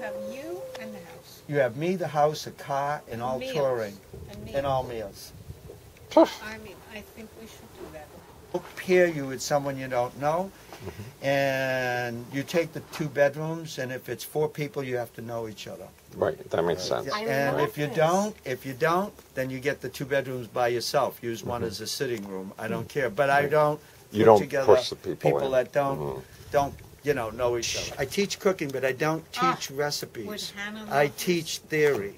have you and the house. You have me, the house, a car, and all Meals. touring, And and all meals. I mean, I think we should do that. Pair you with someone you don't know, and you take the 2 bedrooms, and if it's 4 people, you have to know each other. Right, that makes sense. And if you don't, then you get the 2 bedrooms by yourself. Use one as a sitting room. I don't care, but I don't. You put don't together push the people in. that don't know each other. I teach cooking, but I don't teach recipes. Would Hannah love I this? teach theory.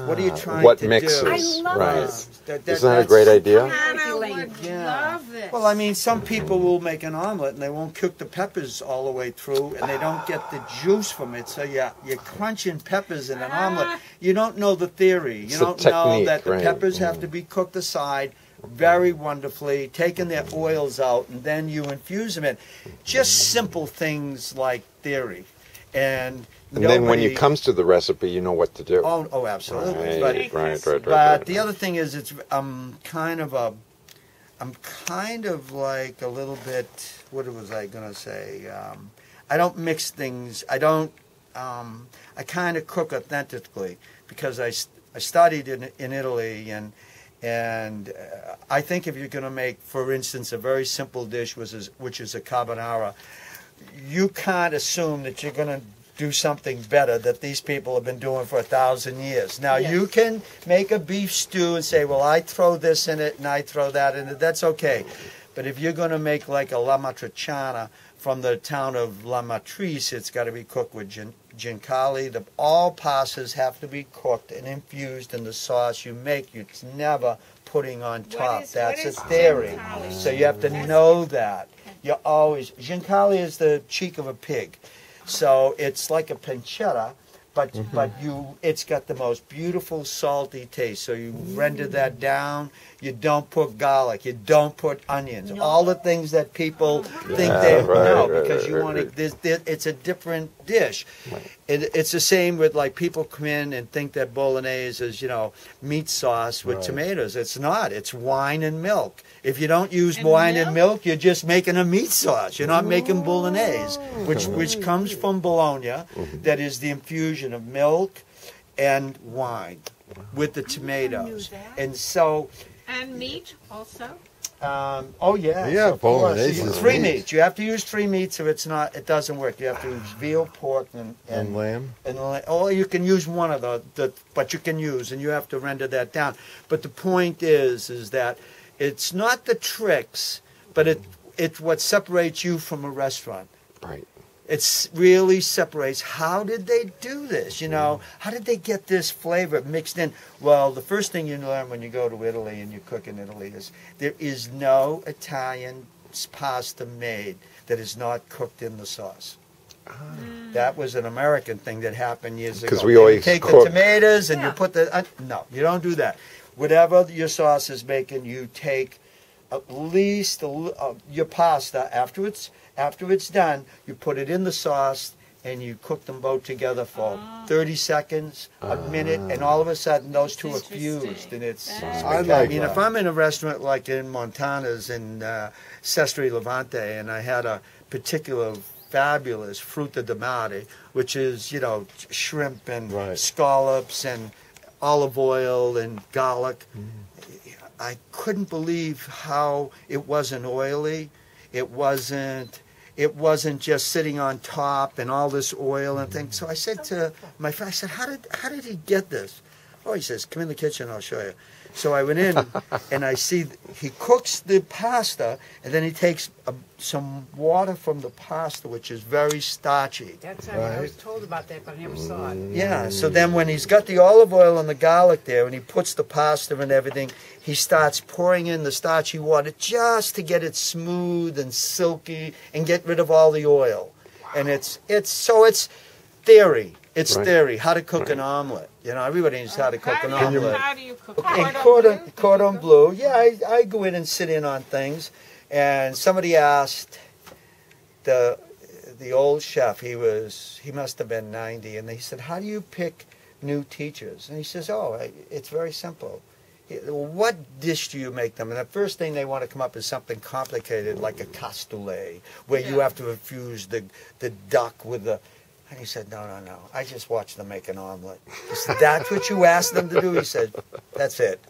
What are you trying what to mixes? do? I love right. this. Isn't that a great idea? Hannah would Yeah. love this. Well, I mean, some people will make an omelet and they won't cook the peppers all the way through, and they don't get the juice from it. So you're crunching peppers in an omelet. You don't know the theory. You It's don't a know technique, that the right. peppers have to be cooked aside very wonderfully, taking their oils out, and then you infuse them in. Just simple things like theory. And then when it comes to the recipe, you know what to do. Oh, absolutely. Right, But the other thing is, I'm kind of like a little bit. What was I going to say? I don't mix things. I don't. I kind of cook authentically because I studied in Italy, and I think if you're going to make, for instance, a very simple dish, which is a carbonara, you can't assume that you're going to do something better that these people have been doing for 1,000 years. Now, you can make a beef stew and say, well, I throw this in it and I throw that in it. That's okay. But if you're going to make like a la matriciana from the town of La Matrice, it's got to be cooked with Ciccolo. All pastas have to be cooked and infused in the sauce you make. It's never putting on top. That's a theory. So you have to know that. You always, Ciccolo is the cheek of a pig. So it's like a pancetta, but it's got the most beautiful salty taste. So you render that down. You don't put garlic. You don't put onions. All the things that people think they know, because you want to. It's a different dish. It's the same with, like, people come in and think that bolognese is, meat sauce with tomatoes. It's not. It's wine and milk. If you don't use wine and milk, you're just making a meat sauce. You're not making bolognese, which comes from Bologna. That is the infusion of milk and wine with the tomatoes. And so... And meat also? Yeah, of bolognese course. is 3 meat. meats. You have to use 3 meats, or it doesn't work. You have to use veal, pork, And lamb? Or you can use one of but you can use, and you have to render that down. But the point is that it's not the tricks, but it's what separates you from a restaurant. Right. It really separates. How did they do this? How did they get this flavor mixed in? Well, the first thing you learn when you go to Italy and you cook in Italy is there is no Italian pasta made that is not cooked in the sauce. That was an American thing that happened years ago. Because we always take the tomatoes and you put the... no, you don't do that. Whatever your sauce is making, you take at least your pasta after it's done, you put it in the sauce and you cook them both together for 30 seconds, a minute, and all of a sudden those two are fused, and it's if I'm in a restaurant like in Montana's in Sestri Levante, and I had a particular fabulous fruta di mare, which is, shrimp and scallops and olive oil and garlic, I couldn't believe how it wasn't oily. It wasn't just sitting on top and all this oil and things. So I said to my friend, I said, how did he get this? Oh, he says, come in the kitchen, I'll show you. So I went in and I see he cooks the pasta, and then he takes some water from the pasta, which is very starchy. That's I was told about that, but I never saw it. Yeah, so then when he's got the olive oil and the garlic there, and he puts the pasta and everything, he starts pouring in the starchy water just to get it smooth and silky and get rid of all the oil. And it's theory. It's theory, how to cook an omelet. Everybody knows how to cook an omelet. How do you cook cordon bleu? Yeah, I go in and sit in on things. And somebody asked the old chef, he must have been 90, and he said, how do you pick new teachers? And he says, it's very simple. What dish do you make them? And the first thing they want to come up is something complicated like a cassoulet, where you have to infuse the duck with the And he said, no, I just watched them make an omelet. He said, that's what you asked them to do? He said, that's it.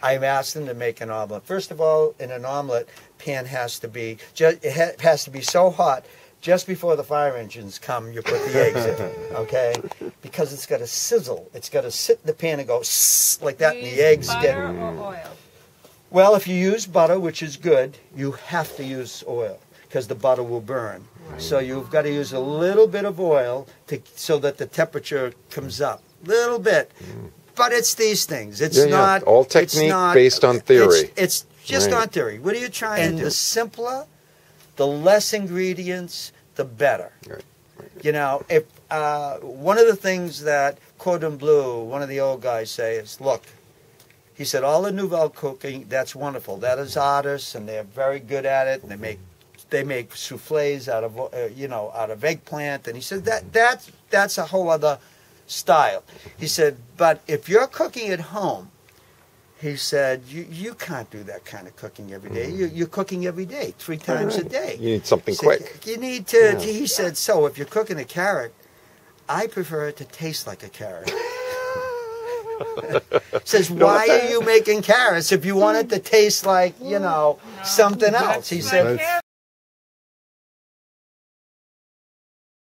I've asked them to make an omelet. First of all, in an omelet, pan has to be, it has to be so hot, just before the fire engines come, you put the eggs in, okay? Because it's got to sizzle. It's got to sit in the pan and go like that, and the eggs get... Butter or oil? Well, if you use butter, which is good, you have to use oil, because the butter will burn. Right. So you've got to use a little bit of oil so that the temperature comes up. Little bit. But it's these things. It's not... All technique based on theory. It's just on theory. What are you trying to do? The simpler, the less ingredients, the better. Right. You know, if one of the things that Cordon Bleu, one of the old guys say is, look, he said, all the Nouvelle cooking, that's wonderful. That is artists, and they're very good at it, and they make soufflés out of out of eggplant, and he said that's a whole other style. He said, but if you're cooking at home, he said, you can't do that kind of cooking every day. You're cooking every day, 3 times a day. You need something quick. You need to, he said, so if you're cooking a carrot, I prefer it to taste like a carrot. Says, why are you making carrots if you want it to taste like, something else? He said,